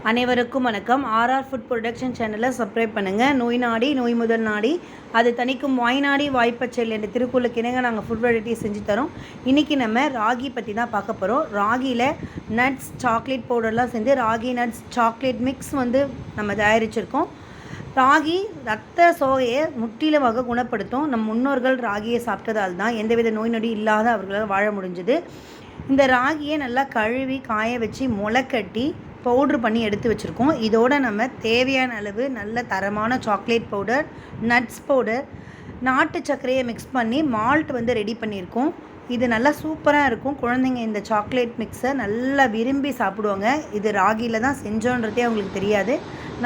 அனைவருக்கும் வணக்கம். RR food production சேனலை சப்ஸ்கிரைப் பண்ணுங்கள். நோய் நாடி நோய் முதல் நாடி அது தணிக்கும் வாய் நாடி வாய்ப்பச்சல் என்ற திருக்குறளுக்கு இணங்க நாங்கள் ஃபுட் வெரைட்டி செஞ்சு தரோம். இன்றைக்கி நம்ம ராகி பற்றி தான் பார்க்க போகிறோம். ராகியில் நட்ஸ் சாக்லேட் பவுடர்லாம் சேர்ந்து ராகி நட்ஸ் சாக்லேட் மிக்ஸ் நம்ம தயாரிச்சிருக்கோம். ராகி ரத்த சோகையை முற்றிலுமாக குணப்படுத்தும். நம் முன்னோர்கள் ராகியை சாப்பிட்டதால் தான் எந்தவித நோய் நொடி இல்லாத அவர்களால் வாழ முடிஞ்சுது. இந்த ராகியை நல்லா கழுவி காய வச்சு முளைக்கட்டி பவுட்ரு பண்ணி எடுத்து வச்சுருக்கோம். இதோடு நம்ம தேவையான அளவு நல்ல தரமான சாக்லேட் பவுடர், நட்ஸ் பவுடர், நாட்டு சர்க்கரையை மிக்ஸ் பண்ணி மால்ட் ரெடி பண்ணியிருக்கோம். இது நல்லா சூப்பராக இருக்கும். குழந்தைங்க இந்த சாக்லேட் மிக்ஸை நல்லா விரும்பி சாப்பிடுவாங்க. இது ராகியில் தான் செஞ்சோன்றதே அவங்களுக்கு தெரியாது.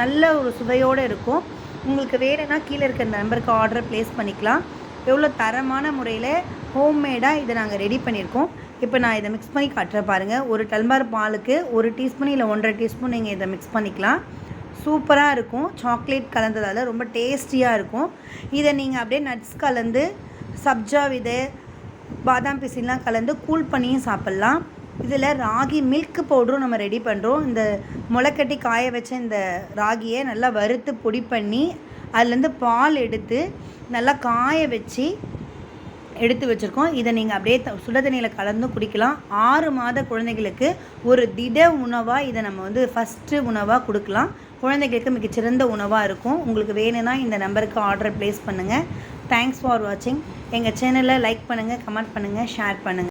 நல்ல ஒரு சுவையோடு இருக்கும். உங்களுக்கு வேணும்னா கீழே இருக்கிற நம்பருக்கு ஆர்டர் ப்ளேஸ் பண்ணிக்கலாம். எவ்வளோ தரமான முறையில் ஹோம்மேடாக இதை நாங்கள் ரெடி பண்ணியிருக்கோம். இப்போ நான் இதை மிக்ஸ் பண்ணி காட்டுறேன் பாருங்கள். ஒரு டம்ளர் பாலுக்கு 1 டீஸ்பூன் இல்லை 1.5 டீஸ்பூன் நீங்கள் இதை மிக்ஸ் பண்ணிக்கலாம். சூப்பராக இருக்கும். சாக்லேட் கலந்ததால் ரொம்ப டேஸ்டியாக இருக்கும். இதை நீங்கள் அப்படியே நட்ஸ் கலந்து சப்ஜா விதை, பாதாம் பிசின்லாம் கலந்து கூல் பண்ணியும் சாப்பிட்லாம். இதில் ராகி மில்க் பவுடரும் நம்ம ரெடி பண்ணுறோம். இந்த முளைக்கட்டி காய வச்ச இந்த ராகியை நல்லா வறுத்து பொடி பண்ணி அதுலேருந்து பால் எடுத்து நல்லா காய வச்சு எடுத்து வச்சுருக்கோம். இதை நீங்கள் அப்படியே சுடுதண்ணியில் கலந்து குடிக்கலாம். 6 மாத குழந்தைகளுக்கு ஒரு திட உணவாக இதை நம்ம ஃபஸ்ட்டு உணவாக கொடுக்கலாம். குழந்தைகளுக்கு மிகச்சிறந்த உணவாக இருக்கும். உங்களுக்கு வேணும்னா இந்த நம்பருக்கு ஆர்டர் ப்ளேஸ் பண்ணுங்கள். தேங்க்ஸ் ஃபார் வாட்சிங். எங்கள் சேனலை லைக் பண்ணுங்கள், கமெண்ட் பண்ணுங்கள், ஷேர் பண்ணுங்கள்.